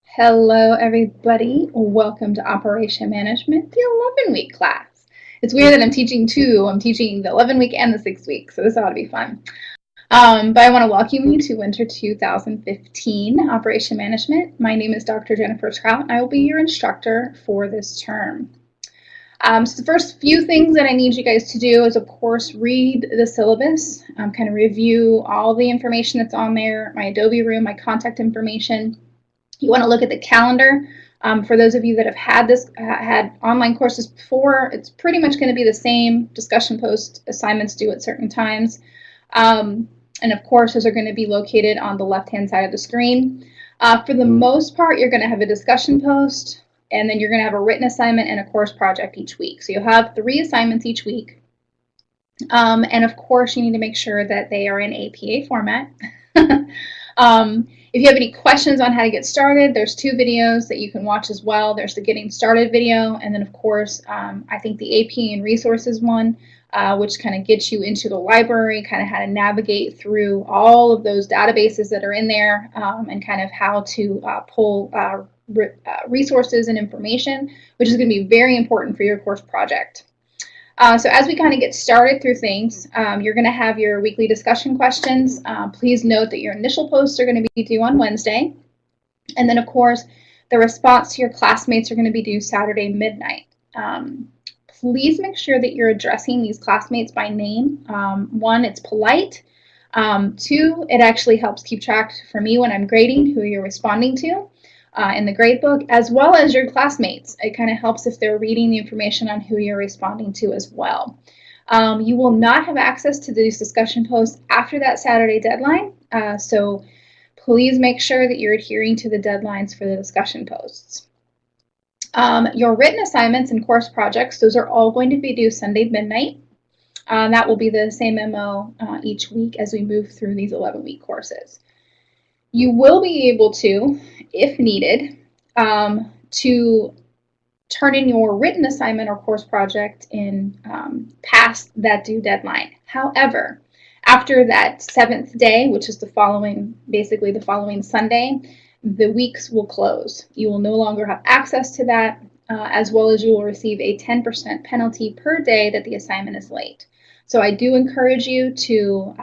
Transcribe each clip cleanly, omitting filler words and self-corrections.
Hello, everybody. Welcome to Operation Management, the 11-week class. It's weird that I'm teaching two. I'm teaching the 11-week and the 6-week, so this ought to be fun. But I want to welcome you to Winter 2015 Operation Management. My name is Dr. Jennifer Trout, and I will be your instructor for this term. So the first few things that I need you guys to do is, of course, read the syllabus, kind of review all the information that's on there, my Adobe room, my contact information. You want to look at the calendar. For those of you that have had online courses before, it's pretty much going to be the same. Discussion post assignments due at certain times. And of course, those are going to be located on the left-hand side of the screen. For the most part, you're going to have a discussion post, and then you're going to have a written assignment and a course project each week. So you'll have 3 assignments each week. And of course, you need to make sure that they are in APA format. If you have any questions on how to get started, there's 2 videos that you can watch as well. There's the Getting Started video, and then of course, I think the AP and Resources one, which kind of gets you into the library, kind of how to navigate through all of those databases that are in there, and kind of how to pull resources and information, which is going to be very important for your course project. So as we kind of get started through things, you're going to have your weekly discussion questions. Please note that your initial posts are going to be due on Wednesday. And then, of course, the response to your classmates are going to be due Saturday midnight. Please make sure that you're addressing these classmates by name. 1, it's polite. 2, it actually helps keep track for me when I'm grading who you're responding to. In the gradebook, as well as your classmates. It kind of helps if they're reading the information on who you're responding to as well. You will not have access to these discussion posts after that Saturday deadline, so please make sure that you're adhering to the deadlines for the discussion posts. Your written assignments and course projects, those are all going to be due Sunday midnight. That will be the same MO each week as we move through these 11-week courses. You will be able to, if needed, to turn in your written assignment or course project in past that due deadline. However, after that 7th day, which is basically the following Sunday, the weeks will close. You will no longer have access to that, as well as you will receive a 10% penalty per day that the assignment is late. So I do encourage you to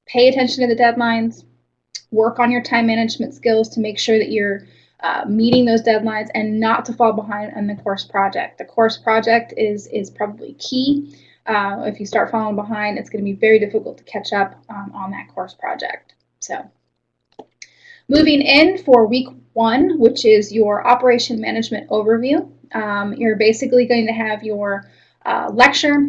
pay attention to the deadlines, work on your time management skills to make sure that you're meeting those deadlines and not to fall behind on the course project. The course project is probably key. If you start falling behind, it's going to be very difficult to catch up on that course project. So, moving in for week 1, which is your operation management overview, you're basically going to have your lecture,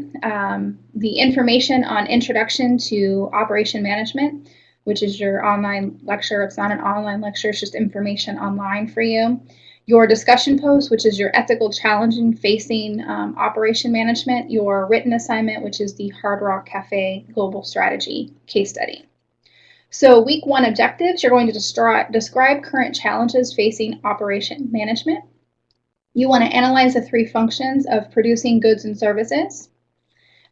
the information on introduction to operation management, which is your online lecture. It's not an online lecture, it's just information online for you. Your discussion post, which is your ethical challenge in facing operation management. Your written assignment, which is the Hard Rock Cafe Global Strategy case study. So week 1 objectives, you're going to describe current challenges facing operation management. You want to analyze the 3 functions of producing goods and services.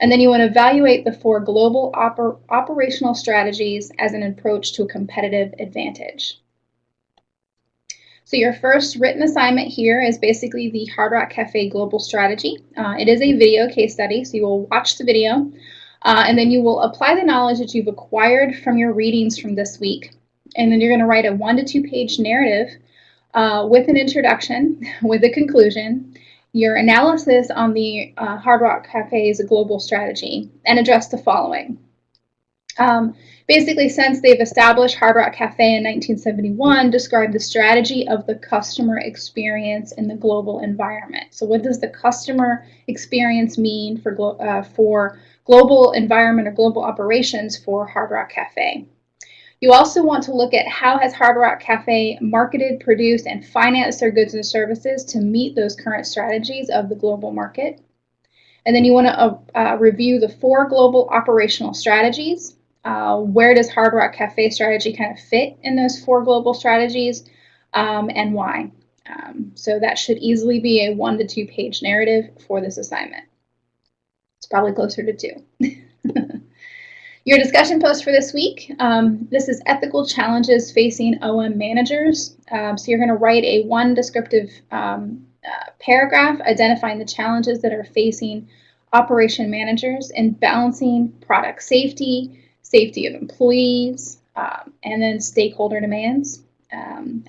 And then you want to evaluate the 4 global operational strategies as an approach to a competitive advantage. So your first written assignment here is basically the Hard Rock Cafe Global Strategy. It is a video case study, so you will watch the video, and then you will apply the knowledge that you've acquired from your readings from this week. And then you're going to write a 1 to 2 page narrative with an introduction, with a conclusion, your analysis on the Hard Rock Cafe's global strategy, and address the following. Basically, since they've established Hard Rock Cafe in 1971, describe the strategy of the customer experience in the global environment. So what does the customer experience mean for global environment or global operations for Hard Rock Cafe? You also want to look at how has Hard Rock Cafe marketed, produced, and financed their goods and services to meet those current strategies of the global market. And then you want to review the 4 global operational strategies. Where does Hard Rock Cafe strategy kind of fit in those 4 global strategies, and why? So that should easily be a 1 to 2 page narrative for this assignment. It's probably closer to 2. Your discussion post for this week, this is ethical challenges facing OM managers. So you're going to write a one descriptive paragraph identifying the challenges that are facing operation managers in balancing product safety, safety of employees, and then stakeholder demands,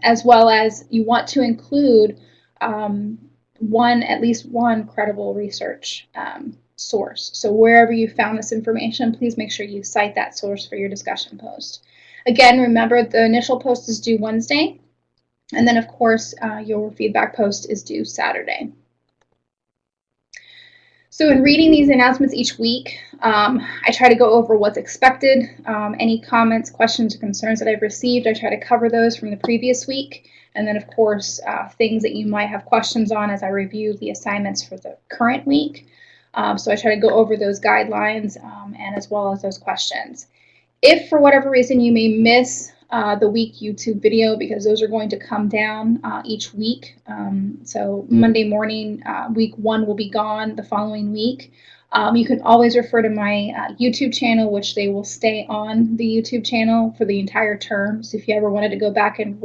as well as you want to include at least one credible research source. So wherever you found this information, please make sure you cite that source for your discussion post. Again, remember the initial post is due Wednesday, and then of course your feedback post is due Saturday. So in reading these announcements each week, I try to go over what's expected. Any comments, questions, or concerns that I've received, I try to cover those from the previous week. And then, of course, things that you might have questions on as I review the assignments for the current week. So I try to go over those guidelines and as well as those questions. If for whatever reason you may miss the week YouTube video, because those are going to come down each week. So Monday morning, week 1 will be gone the following week. You can always refer to my YouTube channel, which they will stay on the YouTube channel for the entire term. So if you ever wanted to go back and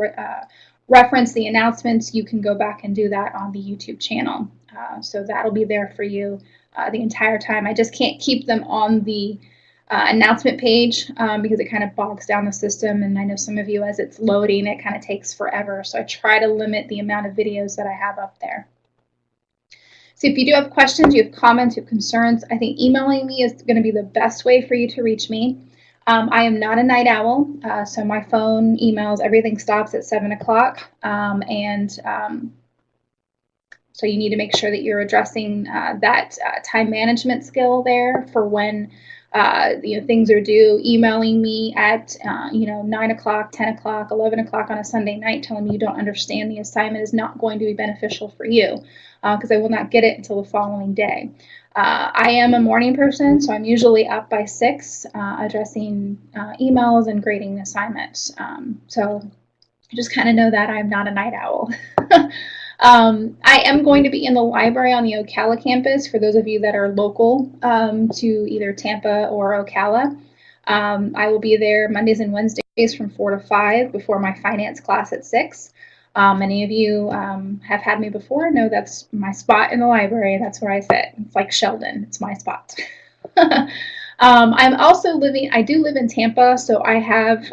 reference the announcements, you can go back and do that on the YouTube channel. So that'll be there for you the entire time. I just can't keep them on the announcement page because it kind of bogs down the system, and I know some of you, as it's loading, it kind of takes forever. So I try to limit the amount of videos that I have up there. So if you do have questions, you have comments, you have concerns, I think emailing me is going to be the best way for you to reach me. I am not a night owl, so my phone, emails, everything stops at 7 o'clock, so you need to make sure that you're addressing that time management skill there for when things are due. Emailing me at 9 o'clock, 10 o'clock, 11 o'clock on a Sunday night telling me you don't understand the assignment is not going to be beneficial for you because I will not get it until the following day. I am a morning person, so I'm usually up by 6 addressing emails and grading assignments. So just kind of know that I'm not a night owl. I am going to be in the library on the Ocala campus for those of you that are local to either Tampa or Ocala. I will be there Mondays and Wednesdays from 4 to 5 before my finance class at 6. Many of you have had me before, know that's my spot in the library. That's where I sit. It's like Sheldon. It's my spot. I'm also I do live in Tampa, so I have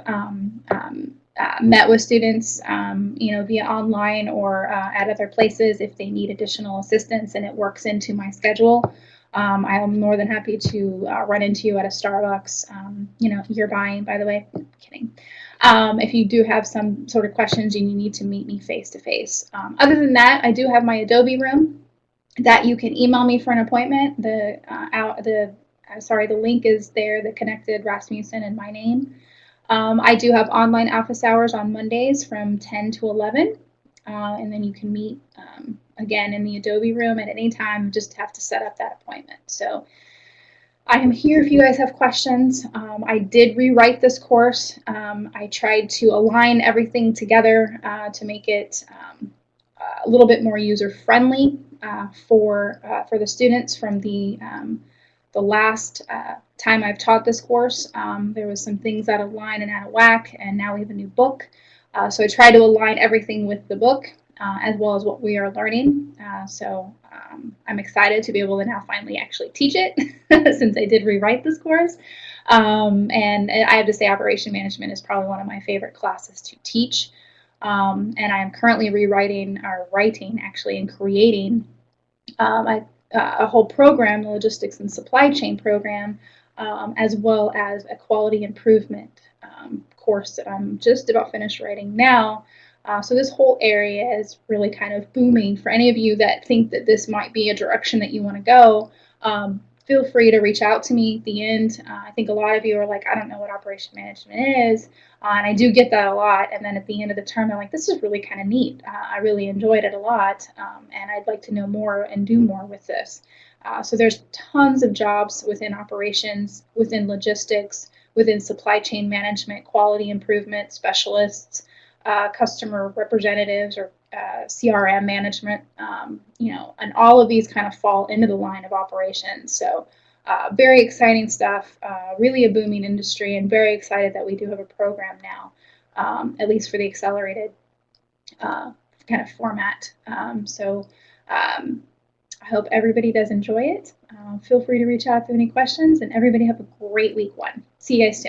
met with students, via online or at other places if they need additional assistance and it works into my schedule. I am more than happy to run into you at a Starbucks, you're buying, by the way, I'm kidding. If you do have some sort of questions and you need to meet me face to face. Other than that, I do have my Adobe room that you can email me for an appointment. The link is there that connected Rasmussen and my name. I do have online office hours on Mondays from 10 to 11, and then you can meet again in the Adobe room at any time. Just have to set up that appointment. So I am here if you guys have questions. I did rewrite this course. I tried to align everything together to make it a little bit more user-friendly for the students from the last time I've taught this course. There was some things out of line and out of whack, and now we have a new book. So I try to align everything with the book as well as what we are learning. So I'm excited to be able to now finally actually teach it since I did rewrite this course. And I have to say Operation Management is probably one of my favorite classes to teach. And I am currently writing and creating a whole program, the Logistics and Supply Chain program, as well as a quality improvement course that I'm just about finished writing now. So this whole area is really kind of booming. For any of you that think that this might be a direction that you want to go, feel free to reach out to me at the end. I think a lot of you are like, I don't know what operation management is, and I do get that a lot. And then at the end of the term, I'm like, this is really kind of neat. I really enjoyed it a lot, and I'd like to know more and do more with this. So there's tons of jobs within operations, within logistics, within supply chain management, quality improvement specialists, customer representatives, or CRM management, and all of these kind of fall into the line of operations. So very exciting stuff, really a booming industry, and very excited that we do have a program now, at least for the accelerated kind of format. I hope everybody does enjoy it. Feel free to reach out if you have any questions, and everybody have a great week 1. See you guys soon.